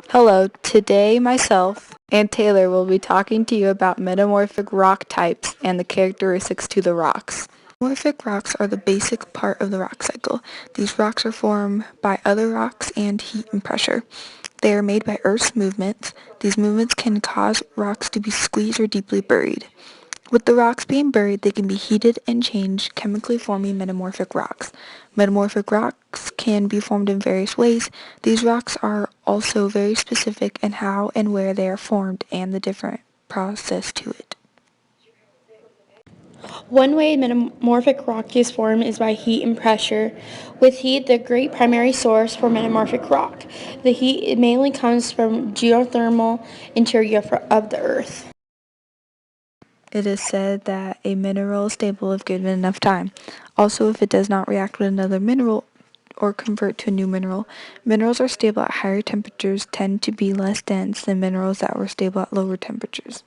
Hello, today myself and Taylor will be talking to you about metamorphic rock types and the characteristics to the rocks. Metamorphic rocks are the basic part of the rock cycle. These rocks are formed by other rocks and heat and pressure. They are made by Earth's movements. These movements can cause rocks to be squeezed or deeply buried. With the rocks being buried, they can be heated and changed, chemically forming metamorphic rocks. Metamorphic rocks can be formed in various ways. These rocks are also very specific in how and where they are formed and the different process to it. One way metamorphic rock is formed is by heat and pressure, with heat the great primary source for metamorphic rock. The heat mainly comes from geothermal interior of the earth. It is said that a mineral is stable if given enough time. Also, if it does not react with another mineral or convert to a new mineral. Minerals are stable at higher temperatures tend to be less dense than minerals that were stable at lower temperatures.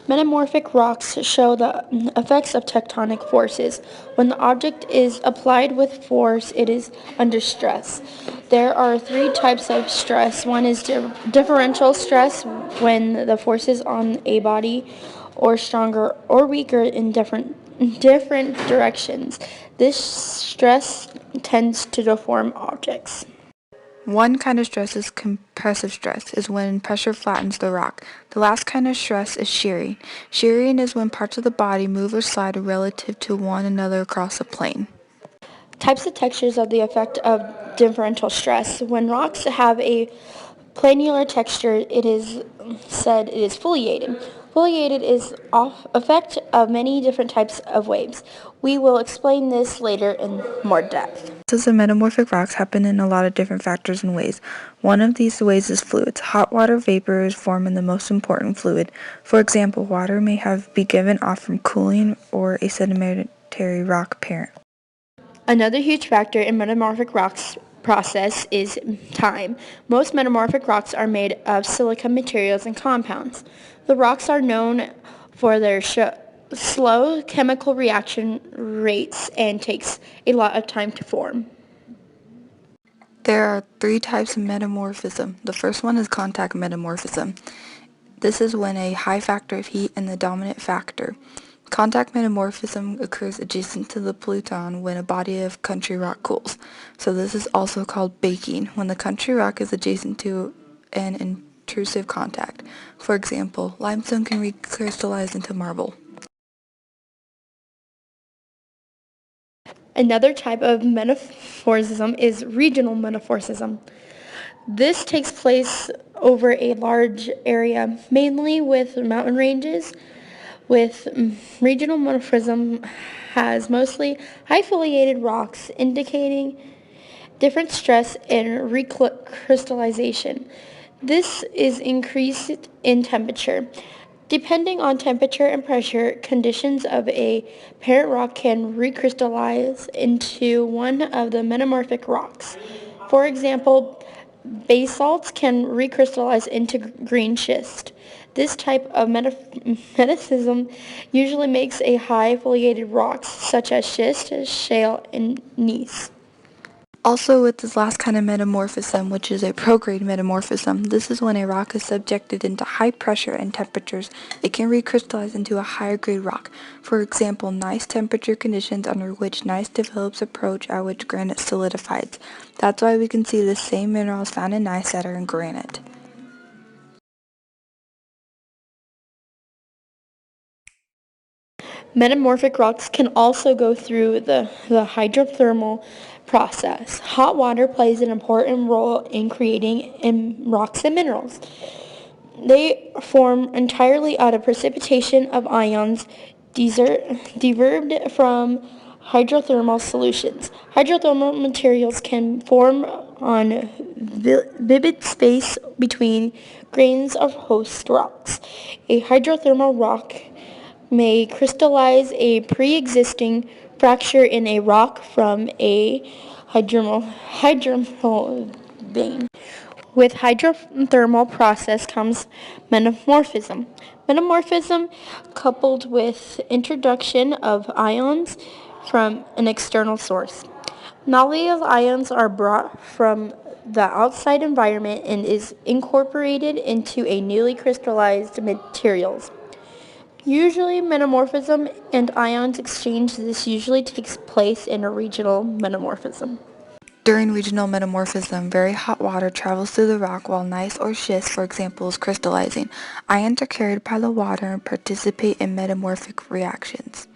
Metamorphic rocks show the effects of tectonic forces. When the object is applied with force, it is under stress. There are three types of stress. One is differential stress, when the forces on a body are stronger or weaker in different directions. This stress tends to deform objects. One kind of stress is compressive stress, is when pressure flattens the rock. The last kind of stress is shearing. Shearing is when parts of the body move or slide relative to one another across a plane. Types of textures of the effect of differential stress. When rocks have a planular texture, it is said it is foliated. Foliated is effect of many different types of waves. We will explain this later in more depth. Processes of metamorphic rocks happen in a lot of different factors and ways. One of these ways is fluids. Hot water vapor is formed in the most important fluid. For example, water may be given off from cooling or a sedimentary rock parent. Another huge factor in metamorphic rocks process is time. Most metamorphic rocks are made of silica materials and compounds. The rocks are known for their slow chemical reaction rates and takes a lot of time to form. There are three types of metamorphism. The first one is contact metamorphism. This is when a high factor of heat and the dominant factor. Contact metamorphism occurs adjacent to the pluton when a body of country rock cools. So this is also called baking, when the country rock is adjacent to an intrusive contact. For example, limestone can recrystallize into marble. Another type of metamorphism is regional metamorphism. This takes place over a large area, mainly with mountain ranges. With regional metamorphism has mostly high foliated rocks, indicating different stress and recrystallization. This is increased in temperature. Depending on temperature and pressure, conditions of a parent rock can recrystallize into one of the metamorphic rocks. For example, basalts can recrystallize into green schist. This type of metamorphism usually makes a high foliated rocks such as schist, shale, and gneiss. Also with this last kind of metamorphism, which is a prograde metamorphism, this is when a rock is subjected into high pressure and temperatures. It can recrystallize into a higher grade rock. For example, nice temperature conditions under which gneiss develops approach at which granite solidifies. That's why we can see the same minerals found in gneiss that are in granite. Metamorphic rocks can also go through the hydrothermal process. Hot water plays an important role in creating rocks and minerals. They form entirely out of precipitation of ions derived from hydrothermal solutions. Hydrothermal materials can form on vivid space between grains of host rocks. A hydrothermal rock may crystallize a pre-existing fracture in a rock from a hydrothermal vein. With hydrothermal process comes metamorphism. Metamorphism coupled with introduction of ions from an external source. Knowledge of ions are brought from the outside environment and is incorporated into a newly crystallized materials. Usually metamorphism and ions exchange. This usually takes place in a regional metamorphism. During regional metamorphism, very hot water travels through the rock while gneiss or schist, for example, is crystallizing. Ions are carried by the water and participate in metamorphic reactions.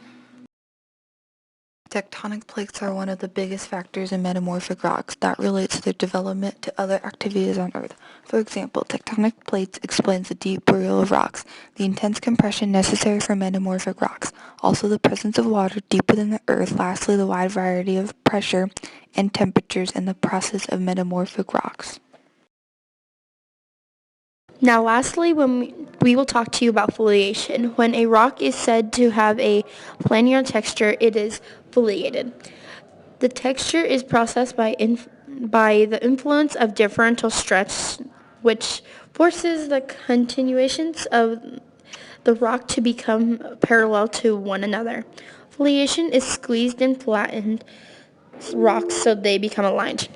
Tectonic plates are one of the biggest factors in metamorphic rocks that relates to their development to other activities on Earth. For example, tectonic plates explains the deep burial of rocks, the intense compression necessary for metamorphic rocks, also the presence of water deep within the Earth, lastly the wide variety of pressure and temperatures in the process of metamorphic rocks. Now lastly, we will talk to you about foliation. When a rock is said to have a planar texture, it is foliated. The texture is processed by the influence of differential stress, which forces the continuations of the rock to become parallel to one another. Foliation is squeezed and flattened rocks so they become aligned.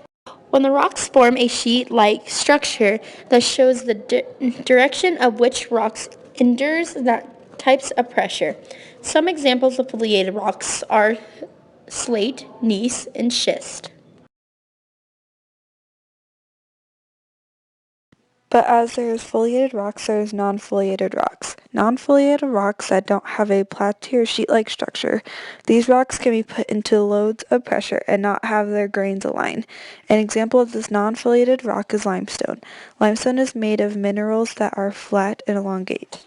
When the rocks form a sheet-like structure that shows the direction of which rocks endures that types of pressure. Some examples of foliated rocks are slate, gneiss, and schist. But as there is foliated rocks, there is non-foliated rocks. Non-foliated rocks that don't have a plateau or sheet-like structure. These rocks can be put into loads of pressure and not have their grains aligned. An example of this non-foliated rock is limestone. Limestone is made of minerals that are flat and elongate.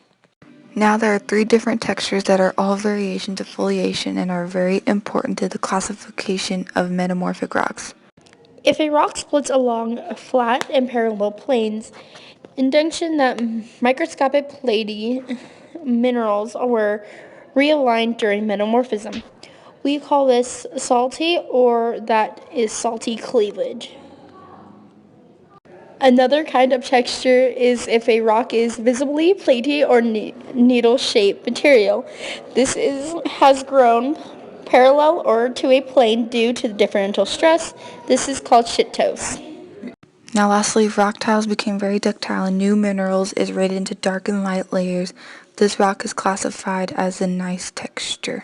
Now there are 3 different textures that are all variations of foliation and are very important to the classification of metamorphic rocks. If a rock splits along flat and parallel planes, indication that microscopic platy minerals were realigned during metamorphism. We call this salty, or that is salty cleavage. Another kind of texture is if a rock is visibly platy or needle-shaped material. Has grown parallel or to a plane due to the differential stress. This is called shitose. Now lastly, if rock tiles became very ductile and new minerals is rated into dark and light layers, this rock is classified as a gneiss texture.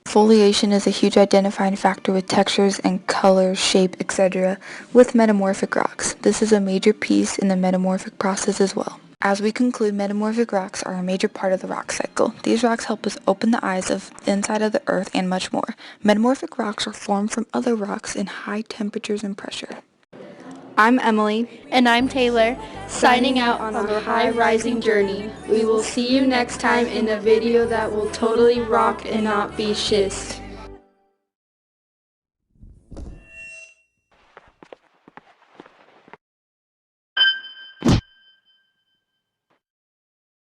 Foliation is a huge identifying factor with textures and color, shape, etc. with metamorphic rocks. This is a major piece in the metamorphic process as well. As we conclude, metamorphic rocks are a major part of the rock cycle. These rocks help us open the eyes of the inside of the earth and much more. Metamorphic rocks are formed from other rocks in high temperatures and pressure. I'm Emily. And I'm Taylor, Signing out on a high rising journey. We will see you next time in a video that will totally rock and not be schist.